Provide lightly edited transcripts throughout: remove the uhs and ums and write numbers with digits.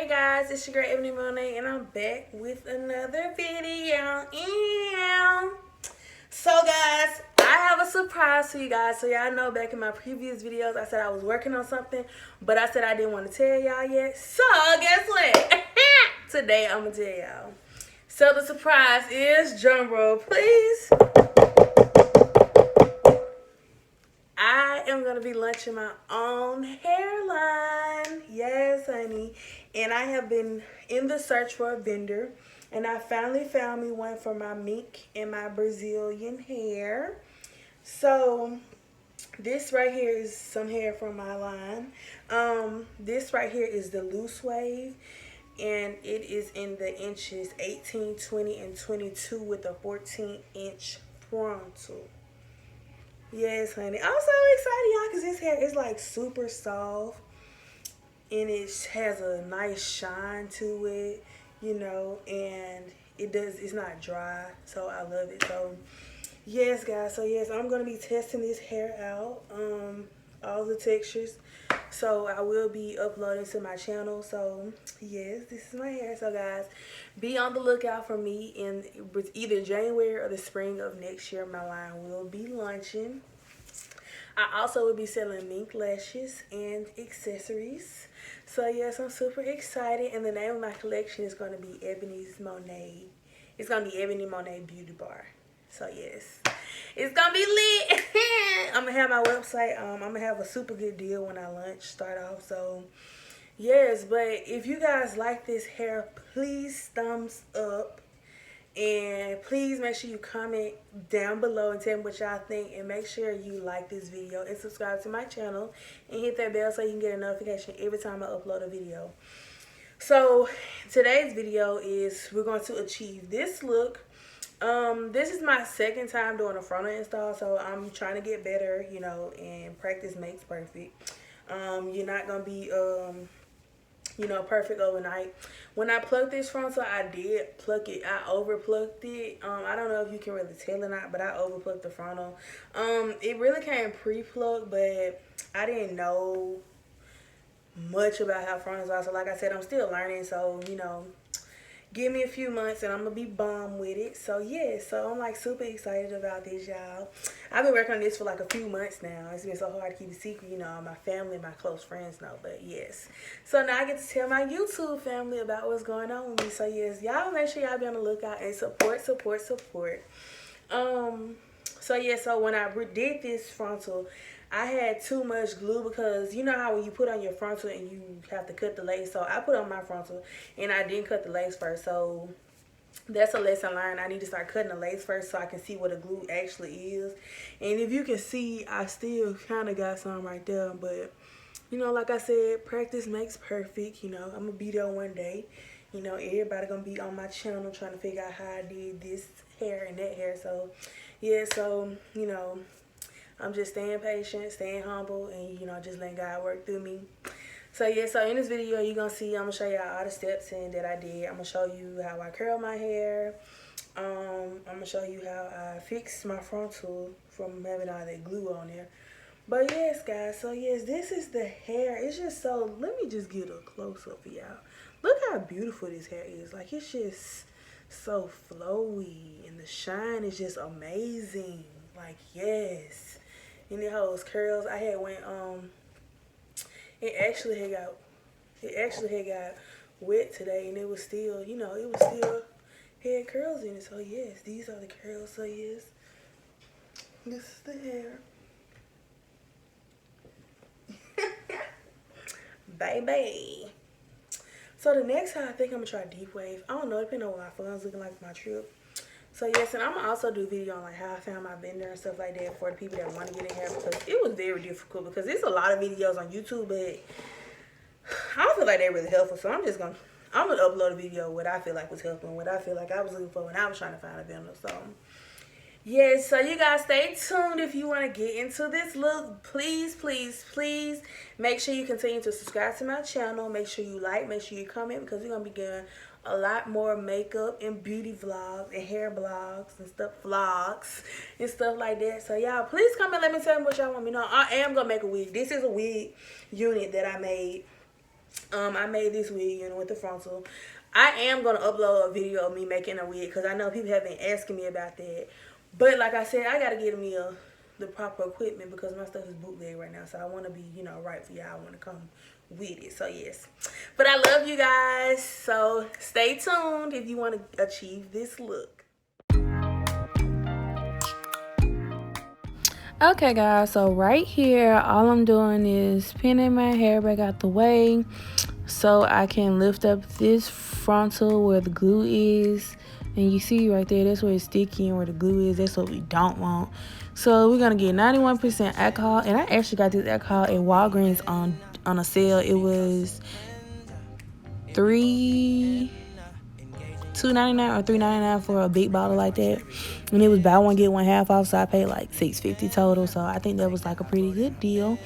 Hey guys, it's your girl Ebony Monet, and I'm back with another video. So guys, I have a surprise for you guys. So y'all know back in my previous videos, I said I was working on something, but I said I didn't want to tell y'all yet. So guess what? Today I'm gonna tell y'all. So the surprise is, drum roll please, I am going to be launching my own hairline. Yes, honey. And I have been in the search for a vendor. And I finally found me one for my mink and my Brazilian hair. So this right here is some hair from my line. This right here is the loose wave. And it is in the inches 18, 20, and 22 with a 14-inch frontal. Yes, honey. I'm so excited, y'all, because this hair is like super soft and it has a nice shine to it, and it's not dry, so I love it. So yes, guys, so yes, I'm gonna be testing this hair out, all the textures. So I will be uploading to my channel. So yes, this is my hair. So guys, be on the lookout for me in either January or the spring of next year. My line will be launching. I also will be selling mink lashes and accessories. So yes, I'm super excited. And the name of my collection is going to be Ebony's Monet. It's going to be Ebony Monet Beauty Bar. So yes, it's going to be lit. I'm going to have my website. I'm going to have a super good deal when I start off. So yes, but if you guys like this hair, please thumbs up. And please make sure you comment down below and tell me what y'all think. And make sure you like this video and subscribe to my channel. And hit that bell so you can get a notification every time I upload a video. So today's video is we're going to achieve this look. This is my second time doing a frontal install. So I'm trying to get better, and practice makes perfect. You're not going to be... perfect overnight. When I plucked this frontal, I did pluck it. I over plucked it. I don't know if you can really tell or not, but I over plucked the frontal. It really came pre-plucked, but I didn't know much about how frontals are. So like I said, I'm still learning. So, give me a few months and I'm gonna be bomb with it. So yeah, so I'm like super excited about this, y'all. I've been working on this for like a few months now. It's been so hard to keep it secret, my family, my close friends know, but yes. So now I get to tell my YouTube family about what's going on with me. So yes, y'all make sure y'all be on the lookout and support. So yeah, so when I did this frontal, I had too much glue because you know how when you put on your frontal and you have to cut the lace. So I put on my frontal and I didn't cut the lace first. So that's a lesson learned. I need to start cutting the lace first so I can see what the glue actually is. And if you can see, I still kind of got some right there. But, like I said, practice makes perfect. I'm going to be there one day. Everybody going to be on my channel trying to figure out how I did this hair and that hair. So, yeah, so, I'm just staying patient, staying humble, and, just letting God work through me. So, yeah, so in this video, you're going to see, I'm going to show y'all all the steps that I did. I'm going to show you how I curl my hair. I'm going to show you how I fixed my frontal from having all that glue on there. But, yes, guys, so, yes, this is the hair. It's just so, let me just get a close-up for y'all. Look how beautiful this hair is. Like, it's just so flowy, and the shine is just amazing. Like, yes. And it holds curls. I had went it actually had got wet today, and it was still, had curls in it. So yes, these are the curls. So yes, this is the hair. Baby. So the next time I think I'm gonna try deep wave. I don't know, depending on what my funds looking like for my trip. So yes, and I'm gonna also do a video on like how I found my vendor and stuff like that for the people that want to get in hair, because it was very difficult because there's a lot of videos on YouTube, but I don't feel like they're really helpful. So I'm gonna upload a video what I feel like was helping, what I feel like I was looking for when I was trying to find a vendor. So yes, so you guys stay tuned if you want to get into this look. Please make sure you continue to subscribe to my channel. Make sure you like, make sure you comment, because we're gonna be doing a lot more makeup and beauty vlogs and hair vlogs and stuff like that. So y'all, please comment, let me tell me what y'all want me to know. I am gonna make a wig. This is a wig unit that I made. I made this wig, you know, with the frontal. I am going to upload a video of me making a wig because I know people have been asking me about that. But like I said, I got to get me the proper equipment because my stuff is bootleg right now. So I want to be, you know, right for y'all. I want to come with it. So yes. But I love you guys. So stay tuned if you want to achieve this look. Okay guys, so right here all I'm doing is pinning my hair back out the way so I can lift up this frontal where the glue is. And you see right there, that's where it's sticky, and where the glue is, that's what we don't want. So we're gonna get 91% alcohol, and I actually got this alcohol at Walgreens on a sale. It was $2.99 or $3.99 for a big bottle like that, and it was buy one get one half off, so I paid like $6.50 total. So I think that was like a pretty good deal.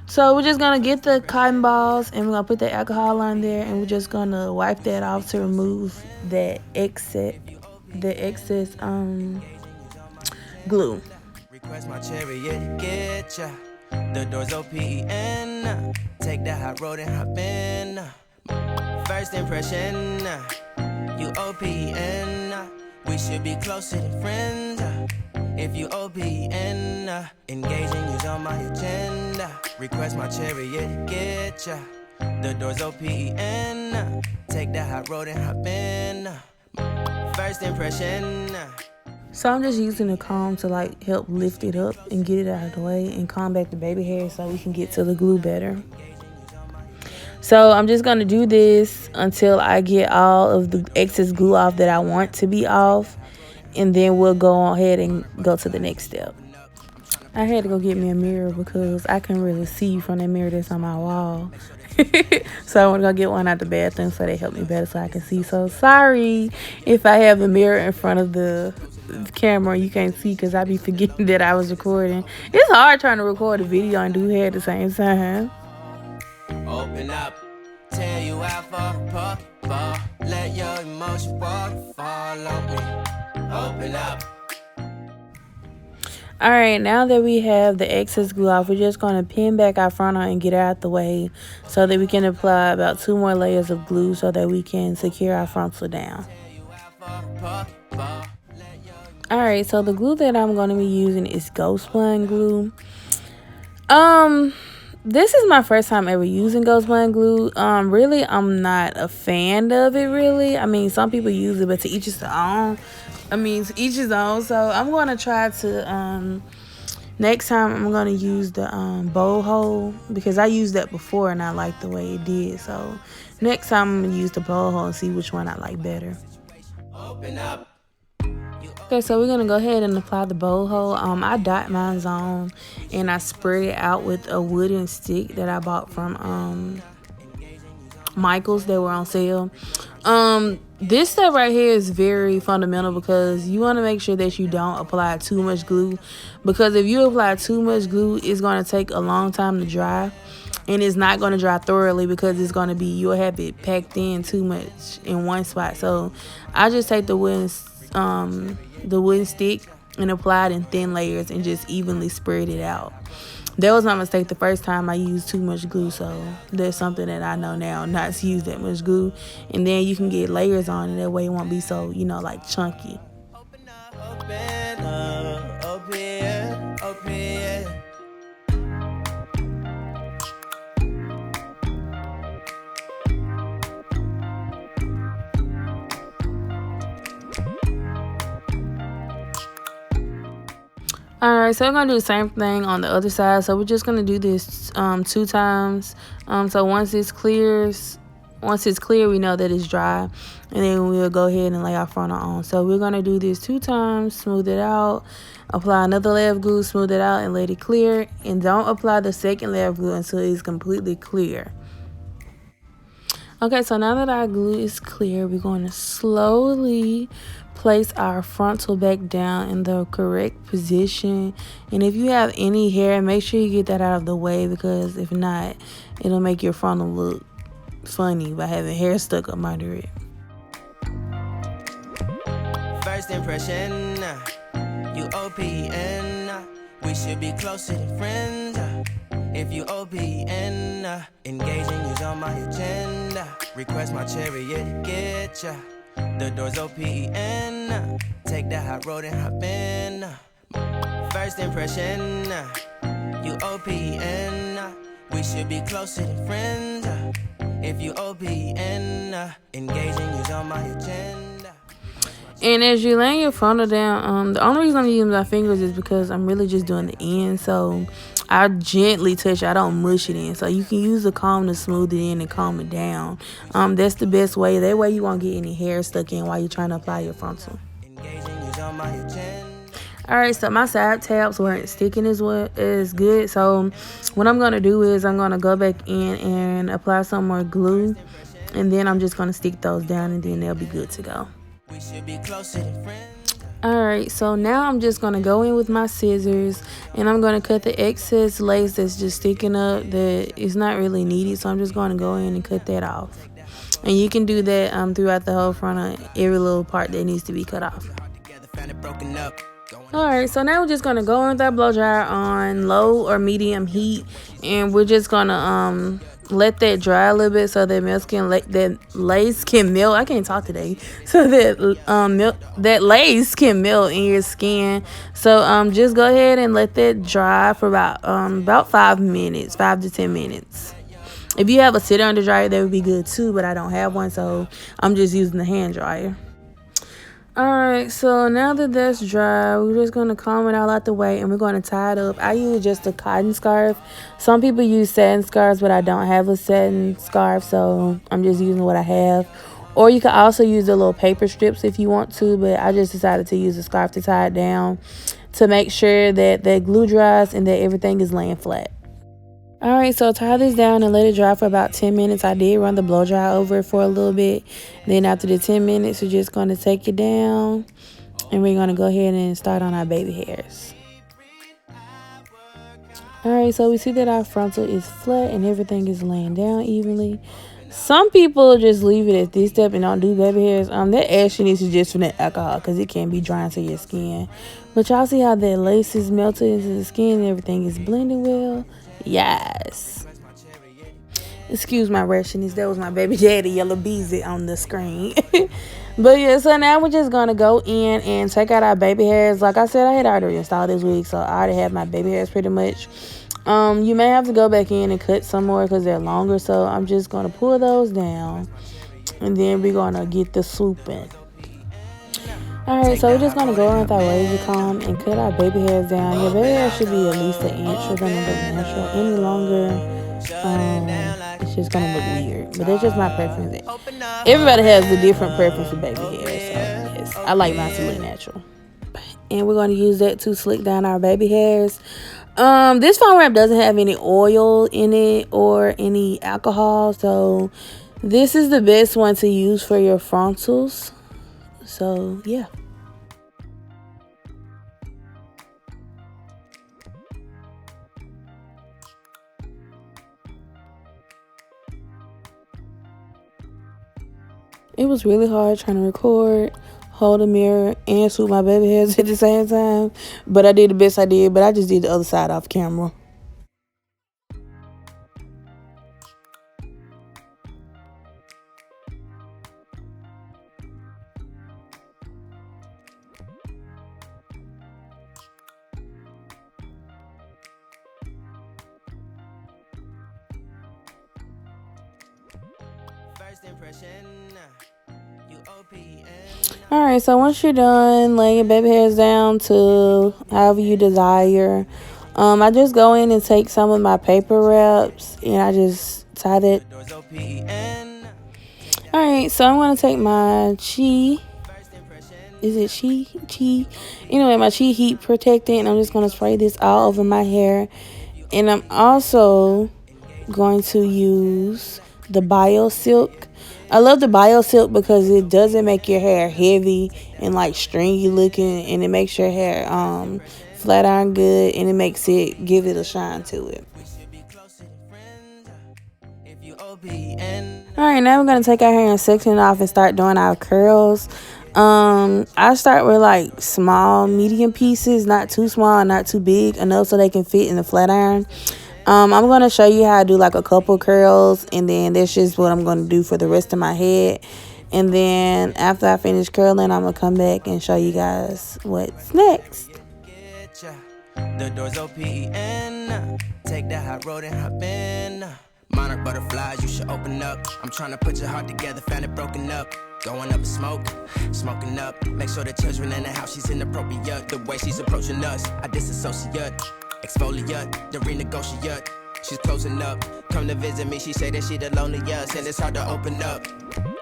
So we're just gonna get the cotton balls and we're gonna put the alcohol on there, and we're just gonna wipe that off to remove that excess glue. Request my chariot, get ya. The doors OPEN. Take the hot road and hop in. First impression, you OPEN. We should be closer to friends. If you OPEN, engaging you's on my agenda. Request my chariot, get ya. The doors OPEN. Take the hot road and hop in. First impression. So I'm just using the comb to like help lift it up and get it out of the way and comb back the baby hair so we can get to the glue better. So I'm just going to do this until I get all of the excess glue off that I want to be off. And then we'll go ahead and go to the next step. I had to go get me a mirror because I can really see from that mirror that's on my wall. So I want to go get one out the bathroom so they help me better so I can see. So sorry if I have a mirror in front of the camera you can't see because I be forgetting that I was recording. It's hard trying to record a video and do hair at the same time. Open up, tell you out for pop, let your emotion fall on me. Open up. Alright, now that we have the excess glue off, we're just going to pin back our frontal and get it out the way so that we can apply about 2 more layers of glue so that we can secure our frontal down. Alright, so the glue that I'm going to be using is Ghost Blend glue. This is my first time ever using Ghost Blend glue. Really, I'm not a fan of it, really. I mean, some people use it, but to each his own. To each his own. So I'm going to try to, next time I'm going to use the bowl hole because I used that before and I liked the way it did. So next time I'm going to use the bowl hole and see which one I like better. Open up. Okay, so we're going to go ahead and apply the bowl hole. I dot mine on and I spread it out with a wooden stick that I bought from Michael's. They were on sale. This step right here is very fundamental because you want to make sure that you don't apply too much glue, because if you apply too much glue, it's going to take a long time to dry and it's not going to dry thoroughly because it's going to be, you'll have it packed in too much in one spot. So I just take the wooden stick and apply it in thin layers and just evenly spread it out. That was my mistake the first time I used too much glue, so that's something that I know now, not to use that much glue. And then you can get layers on it, that way it won't be so, you know, like chunky. Open up, open. Alright, so we're going to do the same thing on the other side. So we're just going to do this 2 times. So once it's clear, we know that it's dry. And then we'll go ahead and lay our frontal on. So we're going to do this 2 times, smooth it out, apply another layer of glue, smooth it out, and let it clear. And don't apply the second layer of glue until it's completely clear. Okay, so now that our glue is clear, we're going to slowly place our frontal back down in the correct position. And if you have any hair, make sure you get that out of the way, because if not, it'll make your frontal look funny by having hair stuck up under it. First impression, you OPEN. We should be closer to friends. If you OPEN, Engaging you's on my agenda. Request my chariot to get ya. The doors open. Take the hot road and hop in. First impression, you OPN. We should be closer than friends. If you OPN, engaging you's on my agenda. And as you lay your frontal down, the only reason I'm using my fingers is because I'm really just doing the end. So I gently touch it. I don't mush it in. So you can use the comb to smooth it in and comb it down. That's the best way. That way you won't get any hair stuck in while you're trying to apply your frontal. Alright, so my side tabs weren't sticking as good. So what I'm going to do is I'm going to go back in and apply some more glue. And then I'm just going to stick those down and then they'll be good to go. Alright, so now I'm just going to go in with my scissors and I'm going to cut the excess lace that's just sticking up that is not really needed. So I'm just going to go in and cut that off. And you can do that throughout the whole front of every little part that needs to be cut off. Alright, so now we're just going to go in with our blow dryer on low or medium heat. And we're just going to let that dry a little bit so that that lace can melt. I can't talk today. So that that lace can melt in your skin. So just go ahead and let that dry for about 5 minutes, 5 to 10 minutes. If you have a sit under dryer, that would be good too, but I don't have one, so I'm just using the hand dryer. Alright, so now that that's dry, we're just going to comb it all out the way and we're going to tie it up. I use just a cotton scarf. Some people use satin scarves, but I don't have a satin scarf, so I'm just using what I have. Or you can also use the little paper strips if you want to, but I just decided to use a scarf to tie it down to make sure that the glue dries and that everything is laying flat. Alright, so tie this down and let it dry for about 10 minutes. I did run the blow dry over it for a little bit. Then after the 10 minutes, we're just going to take it down. And we're going to go ahead and start on our baby hairs. Alright, so we see that our frontal is flat and everything is laying down evenly. Some people just leave it at this step and don't do baby hairs. That actually needs to just from that alcohol because it can be drying to your skin. But y'all see how that lace is melted into the skin and everything is blending well? Yes. Excuse my rashness. That was my baby daddy Yellow Beezy on the screen. But yeah, so now we're just gonna go in and take out our baby hairs. Like I said, I had already installed this week, so I already have my baby hairs pretty much. You may have to go back in and cut some more because they're longer, so I'm just gonna pull those down and then we're gonna get the swooping. Alright, so we're just going to go around with our razor comb and cut our baby hairs down. Your baby hair should be at least an inch. You're going to look natural. Any longer, it's just going to look weird. But that's just my preference. Everybody has a different preference for baby hair. So, yes, I like mine to look natural. And we're going to use that to slick down our baby hairs. This foam wrap doesn't have any oil in it or any alcohol. So, this is the best one to use for your frontals. So, yeah. It was really hard trying to record, hold a mirror, and swoop my baby hairs at the same time. But I did the best I did, but I just did the other side off camera. Alright, so once you're done laying your baby hairs down to however you desire, I just go in and take some of my paper wraps and I just tie that. Alright, so I'm going to take my Chi. Is it Chi? Anyway, my Chi heat protectant, and I'm just going to spray this all over my hair. And I'm also going to use the BioSilk. I love the BioSilk because it doesn't make your hair heavy and like stringy looking, and it makes your hair flat iron good, and it makes it give it a shine to it. Alright, now we're going to take our hair and section it off and start doing our curls. I start with like small, medium pieces, not too small, not too big, enough so they can fit in the flat iron. I'm going to show you how I do like a couple curls, and then that's just what I'm going to do for the rest of my head. And then after I finish curling, I'm going to come back and show you guys what's next. The doors open. Take that hot road and hop in. Monarch butterflies, you should open up. I'm trying to put your heart together, found it broken up. Going up in smoke, smoking up. Make sure the children in the house, she's inappropriate. The way she's approaching us, I disassociate. Exfoliate, the renegotiate. She's closing up. Come to visit me, she say that she the loneliest, and it's hard to open up.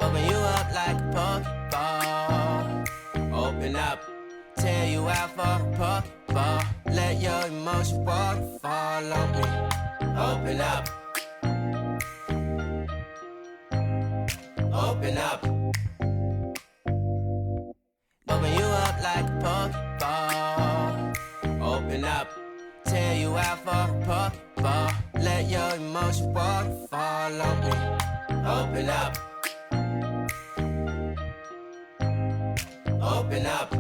Open you up like a Pokeball. Open up, tear you out for a Pokeball. Let your emotions waterfall on me. Open up. Open up. Open you up like a Pokeball. Open up. Tear you out for a Pokeball. Let your emotions waterfall on me. Open up. Open up.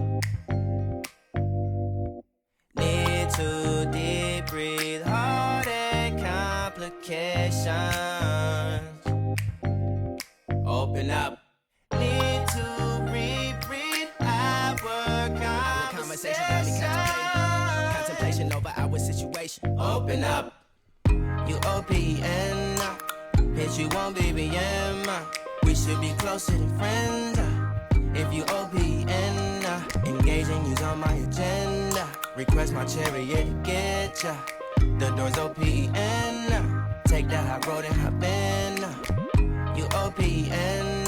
Need to deep breathe, heart and complications. Open up. Need to reread our conversation. Got me contemplation over our situation. Open up. You OPN. Bitch, you won't BBM. We should be closer than friends. If you OPN, engaging you's on my agenda. Request my chariot to get ya. The doors OPN. Take that hot road and hop in. You OPN,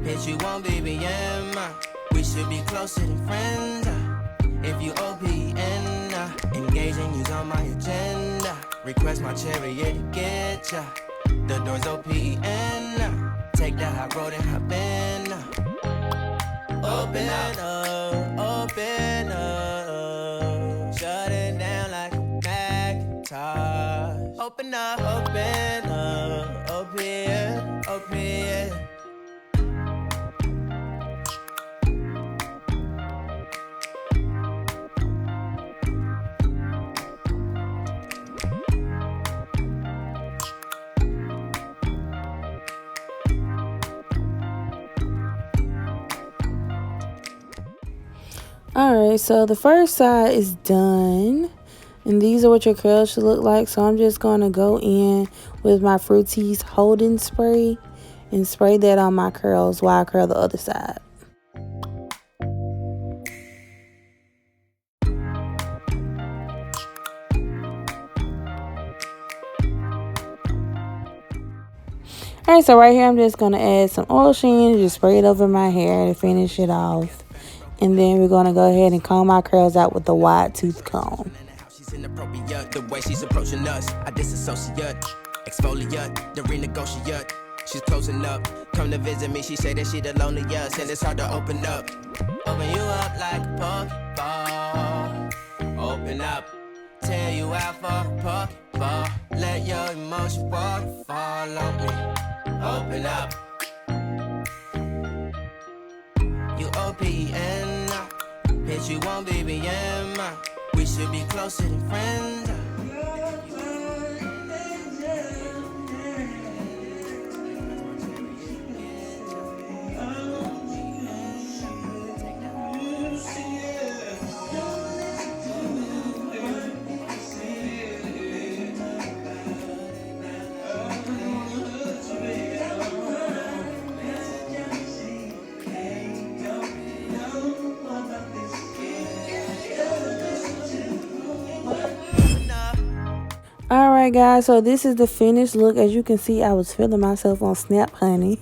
bitch, you won't BBM. We should be closer than friends. If you OPN, engaging you's on my agenda. Request my chariot to get ya. The doors OPN. Take that hot road and hop in. Open up, open up. Shut it down like a Macintosh. Open up, open up, open, open. Alright, so the first side is done. And these are what your curls should look like. So I'm just going to go in with my Fructis holding spray and spray that on my curls while I curl the other side. Alright, so right here I'm just going to add some oil sheen, just spray it over my hair to finish it off. And then we're going to go ahead and comb my curls out with the wide tooth comb. She's inappropriate, the way she's approaching us. I disassociate, exfoliate, the renegotiate. She's closing up. Come to visit me, she say that she the loneliest, and it's hard to open up. Open you up like a Pokeball. Open up. Tear you out for a Pokeball. Let your emotions waterfall on me. Open up. You OPN, bitch, you won't BBM. We should be closer than friends. Alright guys, so this is the finished look. As you can see, I was feeling myself on Snap, honey.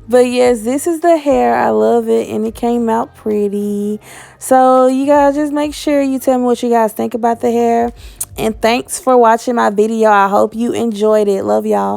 But yes, this is the hair. I love it, and it came out pretty. So you guys just make sure you tell me what you guys think about the hair. And thanks for watching my video. I hope you enjoyed it. Love y'all.